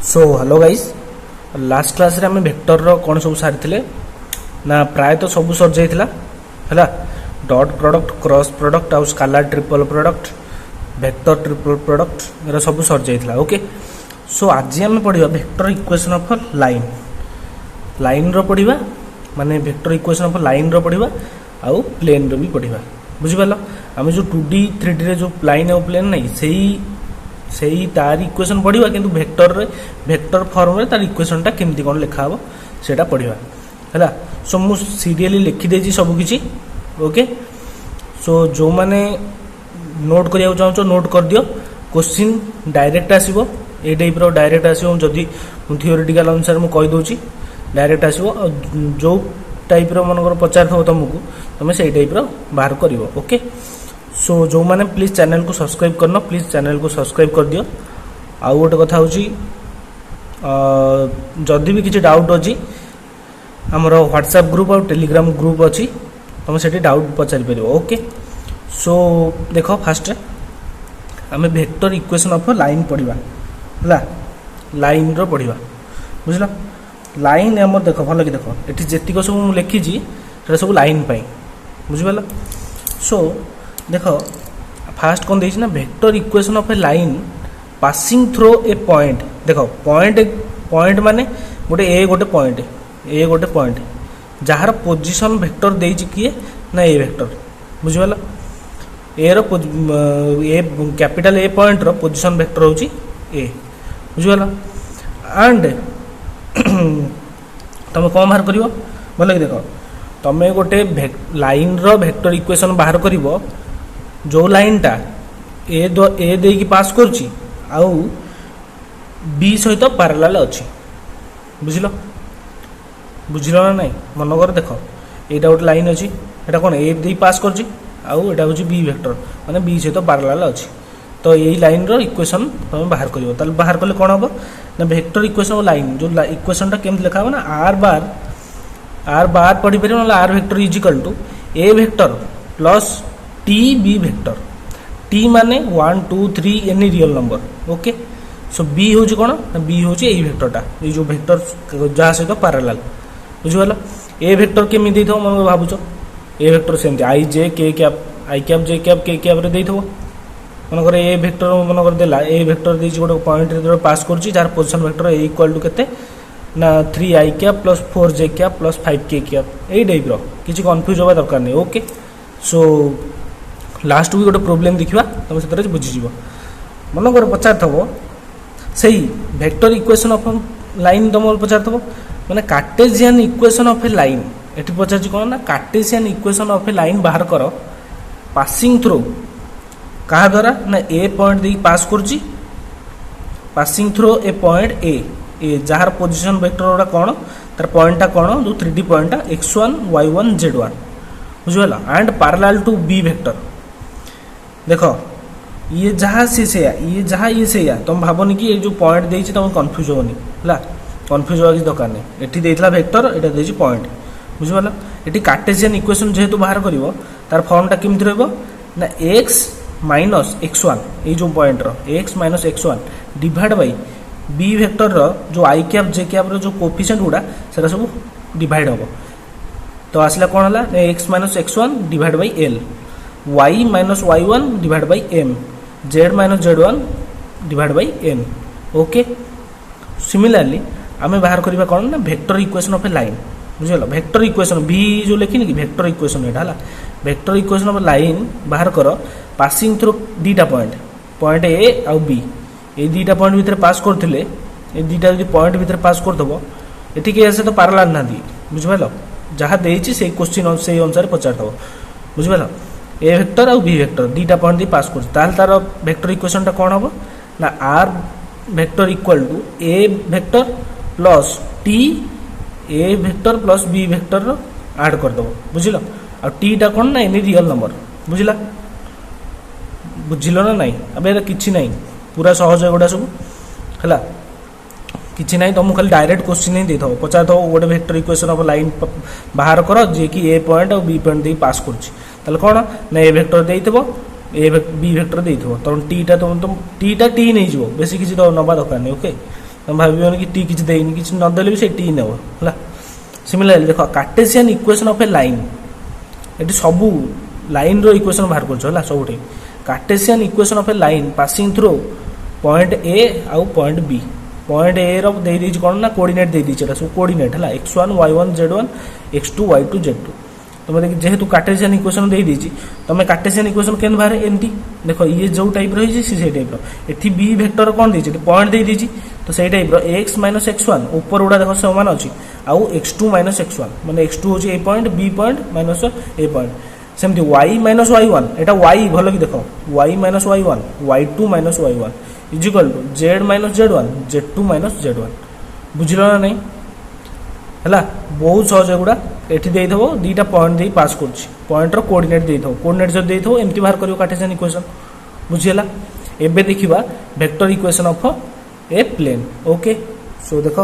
So hello guys, last class रे आम vector रो कौन सब सारी ना प्राय तो सब सर जाइथिला हैला। डॉट प्रोडक्ट, क्रॉस प्रोडक्ट आउ scalar triple product, vector triple product एरा सब सर जाइथिला। ओके, सो आज आम पढ़िबा vector equation of line. Line रो पढ़िबा माने वेक्टर इक्वेशन ऑफ लाइन रो पढ़िबा आउ प्लेन रो भी पढ़िबा। बुझि पालो, आम जो 2D 3D रे जो लाइन और प्लेन नहीं सही तार इक्वेशन पढ़िबा, किंतु वेक्टर फॉर्म रे तार इक्वेशन टा केमती कोन लिखा हबो सेटा पढ़िबा हैला। सो मु सीरियली लिखि देजी सब किछि। ओके, सो जो माने नोट करिया चाहछो नोट कर दियो। क्वेश्चन डायरेक्ट आसीबो, ए टाइप रो डायरेक्ट आसीबो। जदी मु थियोरेटिकल अनुसार मु कहि दोची डायरेक्ट आसीबो, जो टाइप रो मनकर पचार थो तुमको तमे सेही टाइप रो बाहर करिवो। ओके, सो जो मैंने प्लीज चैनल को सब्सक्राइब करना, प्लीज चैनल को सब्सक्राइब कर दियो। आउ गोटे कथा हूँ, जदि भी किसी डाउट अच्छी आमर व्हाट्सएप ग्रुप और टेलीग्राम ग्रुप अच्छी, तुम से डाउट पचारि पार। ओके, सो देख फास्ट आम वेक्टर इक्वेशन ऑफ लाइन पढ़ा है। लाइन रो पढ़ा बुझल। लाइन आम देख भल कि देख ये जीक सब मुझे लिखी सब लाइन बुझिपाल। सो देख फास्ट कौन देना vector equation of a line passing through a point. देख पॉइंट माने गोटे पॉइंट जार पोजीशन वेक्टर देछि किए ना ए वेक्टर। बुझिपाल, ए रो ए कैपिटल ए पॉइंट रो पोजीशन वेक्टर होची ए। बुझिपाल, एंड तुम कौन बाहर करिवो बोले देख तुम गोटे लाइन रो वेक्टर इक्वेशन बाहर करिवो जो लाइन टा ए दे की पास करची आउ बी सहित पैरेलल अच्छी। बुझिल बुझिल ना नहीं मन कर देख एटा गोटे लाइन अच्छी, एटा कौन ए दे पास करची आउ एटा होची बी वेक्टर माने बी सहित पैरेलल अच्छी। तो यही लाइन रो इक्वेशन तुम बाहर करिवो। ताले बाहर कले कौन हम ना वेक्टर इक्वेशन ऑफ लाइन जो इक्वेशन टा केमति लिखा हो ना आर बार पढ़ी पारे ना are vector is equal to A vector plus T B vector. T माने 1 2 3 any real number. Okay, so b हूँ कौन ना बी हूँ यही वेक्टरटा ये जो वेक्टर जहाँ सहित पैरेलल। बुझिपाल, ए वेक्टर केमी देथो मन भावुच ए वेक्टर सेमती आई जे के कैप आई कैप जे कैप के कैप रे देथो। मनकर ए वेक्टर मनकर देला ए वेक्टर देछि गोटे पॉइंट रे पास करछि जार position vector a equal to केते ना 3 i cap plus 4 j cap plus 5 k cap. AE type रो किछि कंफ्यूज होबा दरकार नै। ओके, सो लास्ट भी गोटे प्रोब्लेम देखा तुम से बुझीज। मन कर पचार थो सही वेक्टर इक्वेशन ऑफ लाइन तुम पचार थो मैंने Cartesian equation of a line. ये पचार कौन ना Cartesian equation of a line बाहर कर पासिंग थ्रू क्या द्वारा ना ए पॉइंट दे पास कर passing through a point A जार पोजीशन वेक्टर गुड़ा कौन तार पॉइंटा कौन जो 3D पॉइंटा x1 y1 z1। बुझिपाल, and parallel to B vector. देख ये जहाँ ये से तुम भावनी कि ये जो पॉइंट देछि तुम कंफ्यूज होनी है। कंफ्यूज होगा किसी दरकार नहीं। एटी देइथिला वेक्टर एटा देछि पॉइंट। बुझिपाल, एटी कार्टेशियन इक्वेशन जेहेतु बाहर करिवो तार फॉर्मटा केमति रहबो ना x माइनस x1 ये जो पॉइंट रो x minus x1 divide by B vector रो जो आई कैप जे कैप रो जो कोफिशिएंट गुडा सेरा सब डिवाइड होबो। तो आसला कोन हला x minus x1 divide by l, y minus y1 divide by m, z minus z1 divide by n। Okay, similarly आमे बाहर करबा कोन ना vector equation of a line. बुझिलो, वेक्टर इक्वेशन v जो लिखिन कि वेक्टर इक्वेशन एटा हला वेक्टर इक्वेशन ऑफ लाइन बाहर करो पासिंग थ्रू दीटा पॉइंट ए आउ बी। ये दीटा पॉइंट भितर पास करथिले ए दीटा जदी पॉइंट भितर पास कर दबो एठी के से तो पैरेलल ना दी। बुझिपालो, जहाँ देछि से क्वेश्चन से अनुसार पचार दबो। बुझिपालो, ए वेक्टर और बी वेक्टर दीटा पॉइंट दी पास कर ताल तार वेक्टर इक्वेशन टा कौन हम ना are vector equal to A vector plus t a vector plus b vector add कर दबो। बुझिलो, आ टी टा कौन ना एनी रियल नंबर। बुझिला बुझिलो ना नहीं अब ये किछि नहीं पूरा सहज गुड़ा सब है किछि नहीं। तुमको खाली डायरेक्ट क्वेश्चन ही देथो पचार थो गोटे वेक्टर इक्वेशन ऑफ लाइन बाहर कर जे कि ए पॉइंट और बी पॉइंट दे पास करछि ताले कोन ना ए वेक्टर देइथबो ए बी वेक्टर देइथबो तुम टीटा तुम टीटा टी नहीं जीवो बेसी किछि तो नबा दरकार नहीं। ओके, तुम भावियोनी कि टी किसी देनी किसी नदेले भी से टी नेब है। सिमिलरली देख Cartesian equation of a line ये सबू लाइन रो इक्वेशन बाहर कर सब Cartesian equation of a line passing through point A आउ पॉइंट बी पॉइंट ए रो दे दीजिए कौन ना कोऑर्डिनेट दे दीजिए सब कोऑर्डिनेट है x1 y1 z1 x2 y2 z2 तुम देख जेहेतु कार्टेशियन इक्वेशन दे दीजिए तुम कार्टेशियन इक्वेशन केन बाहर एमती देख ये जो टाइप रही से टाइप एटी बी वेक्टर कौन दे पॉइंट दे दीजिए तो सही टाइप x माइनस x1 ऊपर गुड़ा देख समान अच्छी आउ x2 माइनस x1 माने x2 हूँ a point b point minus a point सेमती y माइनस y1 एटा y भल कि देख y minus y1 y2 minus y1 equal to z minus z1 z2 minus z1 बुझल ना नहीं है बहुत सहज एगुड़ा एटी देदेव दीटा पॉइंट दे पास कर पॉइंटर कोऑर्डिनेट देदेव कोऑर्डिनेट जो देदेव एमती बाहर कर कार्टेशियन इक्वेशन बुझीगला। एबे देखिबा vector equation of a plane okay so देख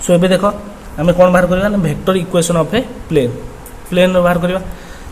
सो एबे देख आम कौन बाहर करवा vector equation of a plane plane बाहर करवा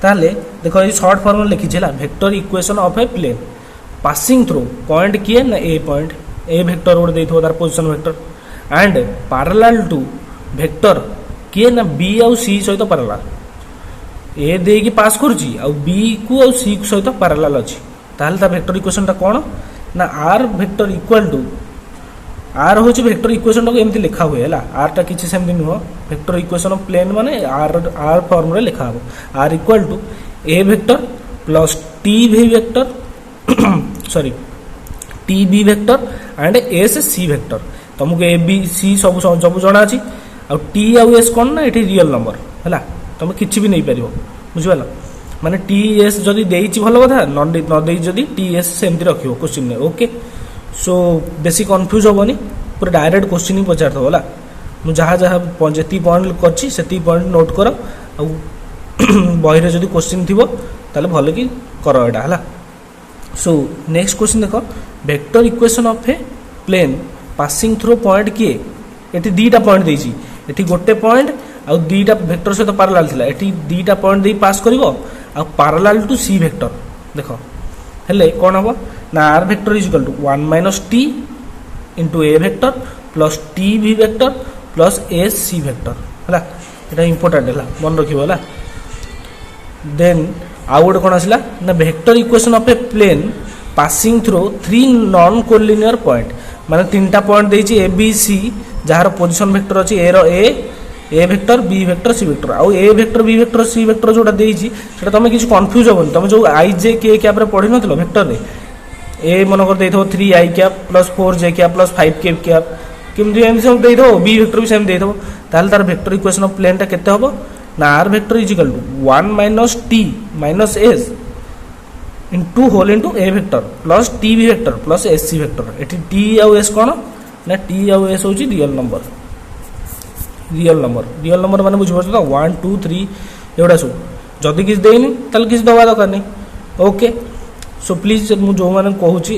ताले देख ये शॉर्ट फॉर्म लिखी है vector equation of a plane passing through point किए ना ए वेक्टर गोटे देइथो तार position vector and parallel to vector किए ना बी आउ सी सहित पैरेलल ए देकी पास करुची आ बी को आ सी सहित पैरेलल अछि ताहले ता वेक्टर इक्वेशन ता कोन ना are vector equal to R हूँ वेक्टर इक्वेशन टाक एमती लिखा हुए है आर टा किसी सेमती नुह वेक्टर इक्वेशन ऑफ प्लेन माने आर फॉर्म रे लिखा हो R equal to A vector plus T B vector sorry T B vector and S C vector तुमको ए बी सी सब सब जना अच्छी आ टी आउ एस कौन ना ये रियल नंबर है तुम किसी भी नहीं पार बुझिपाल माने टी एस जदि देइछि भल कथा न देइ जदि टी एस सेमती रखियो क्वेश्चन में ओके सो बेसी कन्फ्यूज हेनी पूरा डायरेक्ट क्वेश्चन ही पचार दो है मुझे जहाँ जहाँ जी पॉइंट कर पॉइंट नोट कर बही जदि क्वेश्चन थी ताले भल कि कर एटा है। सो नेक्स्ट क्वेश्चन देख vector equation of a plane passing through point किए ये दीटा पॉइंट देइछि एटी गोटे पॉइंट आ दीटा वेक्टर सहित पैरेलल थिला एटी दीटा पॉइंट दे पास करिवो आ पैरेलल टू सी वेक्टर देख हेले कौन हम ना are vector is equal to 1 minus T into A vector plus T B vector plus S C vector है यहाँ इंपोर्टाट है मन रखियो है। देन आउ गोटे कौन आसला ना vector equation of a plane passing through 3 non collinear point माने 3टा पॉइंट देइछि ए बी सी जार पोजीशन वेक्टर अछि ए रो A vector B vector C vector आउ A vector B vector C vector जोटा देइछि सेटा तमे किछ कंफ्यूज होबन तमे जो आई जे के कैप रे पढि नथलो वेक्टर रे ए मनकर देइथो 3 i cap plus 4 j cap plus 5 k cap किंतु एम सब देइथो बी वेक्टर भी सेम देइथो ताल तार वेक्टर इक्वेशन ऑफ प्लेन ता केते होबो ना are vector is equal to 1 minus t minus s into whole into a vector plus T B vector plus S C vector एटी टी आउ एस कोन ना टी आउ एस होची रियल नंबर माने बुझ पड़छ 1 2 3 एवडा सब जदि किछ देइनी ताल किछ दवा दरकार नहीं ओके। सो प्लीज मु जो माने कहूची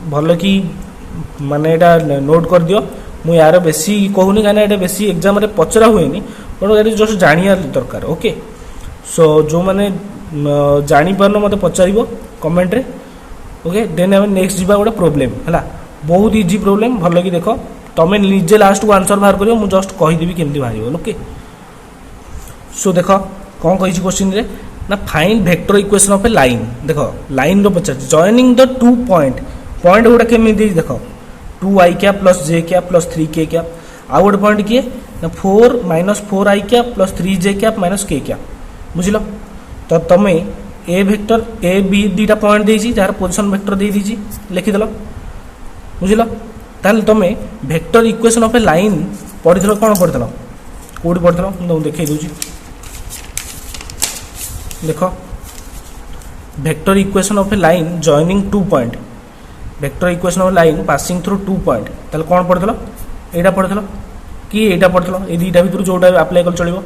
भल कि माने एटा नोट कर दियो मु यार बेसी कहूनी गाना एटा बेसी एग्जाम रे पचरा हुएनी बट एटा जस्ट जानिया दरकार ओके। सो जो माने जानी पारनो मते पचारिबो कमेंट रे ओके। देन हम नेक्स्ट जीवा गोटे प्रॉब्लम हला बहुत इजी प्रॉब्लम भल कि देखो तमें निजे लास्ट को आंसर बाहर करियो मु जस्ट कहिदेबी केमती बाहरियो ओके। सो देखो कौन कहिछि क्वेश्चन रे ना find vector equation of a line देखो लाइन रो पचार जॉइनिंग द 2 पॉइंट पॉइंट गुडा केमि दे देखो 2 I cap plus J cap plus 3 K cap आ गोटे पॉइंट किए ना 4 minus 4 I cap plus 3 J cap minus K cap बुझिलो तो तमे ए वेक्टर ए बी दीटा पॉइंट देइछि जार पोजीशन वेक्टर दे दीछि लिखि देलो बुझिलो ताल तमे vector equation of a line पढिथलो कोन पढिथलो कोडी पढिथलो मु देखै दोछि देखो vector equation of a line joining 2 point vector equation of line passing through 2 point ताल कोन पढिथलो एटा पढिथलो कि एटा पढिथलो ए दीटा भितर जोटा अप्लाई कर चलिबो।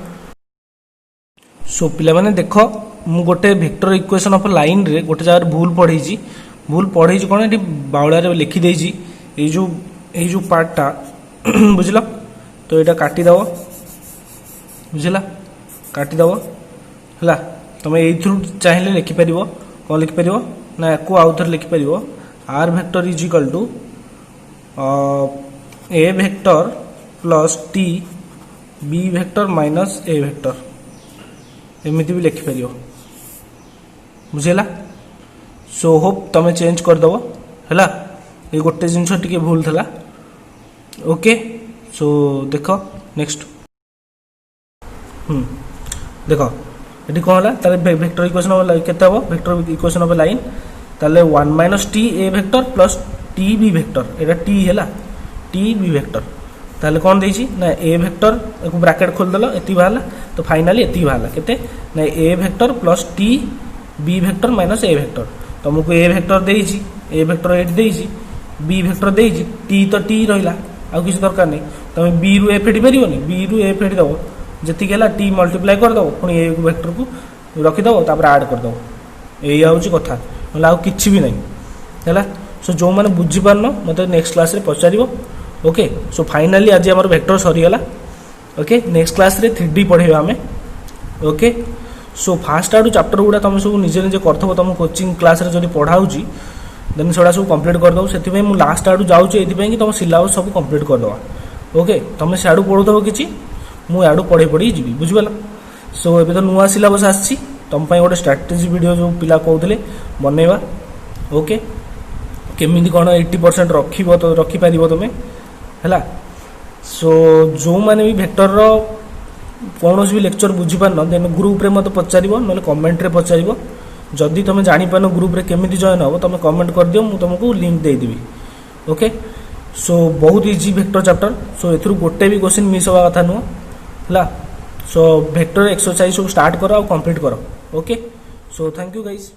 सो पिला माने देखो मु गोटे वेक्टर इक्वेशन ऑफ लाइन रे गोटे जगह भूल पढेछि कोन एटी बावळा रे लिखि देछि ए जो पार्टटा बुझिला तो एटा काटी दबो बुझिला काटी दबो हला तुम ये चाहिए लिखिपर कौन लिखिपर ना को आउ थे लिखिपर R vector is equal to A vector plus T B vector minus A vector एमती भी लिखिपर बुझेगा। सो होप तमें चेंज करदेव है। ये गोटे जिनस टी भूल था। ओके सो देख नेक्स्ट देख ये कौन है वेक्टर इक्वेशन केते हम वेक्टर इक्वेशन ऑफ लाइन ताले 1 minus t a vector plus T B vector एटा टी है टी बी वेक्टर ताले कौन देछि ना ए वेक्टर एक ब्रैकेट खोल देलो एति बाहला तो फाइनली एति बाहला केते ना ए vector plus T B vector minus A vector तुमको ए वेक्टर देछि ए वेक्टर 8 देछि बी वेक्टर देछि टी तो टी रहिला आ किसी दरकार नहीं तुम बी रु ए फेटी पारिबनी बी रु ए फेटी दबो जति है टी मल्टीप्लाई करदेव पुणी ए वेक्टर को रखीदेव तापर आड करदेव यही हूँ कथा ना आउ कि भी नहीं है। सो जो मैंने बुझीपारन मत नेक्स्ट क्लास रे पचार। ओके सो फाइनाली आज आम वेक्टर सरीगला। ओके नेक्स्ट क्लास रे 3D पढ़ेगा आम। ओके सो फास्ट आडू चैप्टर गुड़ा तुम सब निजे निजे कर तुम कोचिंग क्लास रे जब पढ़ाऊँगी देन से सब कंप्लीट करदेव से मुझे लास्ट आडू जाऊँगी ये तुम सिलेबस सब कंप्लीट करदे। ओके तुम सियाड़ू पढ़ुव कि मुझे आड़ू पढ़े पढ़ी जी बुझीपार। सो एबे तो नुआ सिलेबस आसी तुम गोटे स्ट्राटेजी वीडियो जो पिला कहते बनइबा। ओके केमी कौन 80% रखिब तो रखिपार तुम्हें है। सो जो मैंने भी वेक्टर कौन भी लेक्चर बुझीपारन देन ग्रुप रे मत पचार ना कमेंट रे पचार जदि तुम जापार ग्रुप रे केमी जॉइन हम तुम कमेंट कर दियो तुमको लिंक देदेवी। ओके सो बहुत इजी वेक्टर चैप्टर। सो ए गोटे भी क्वेश्चन मिस हवा कथा नुह है। सो वेक्टर एक्सरसाइज सब स्टार्ट करो और कंप्लीट करो। Okay so thank you guys.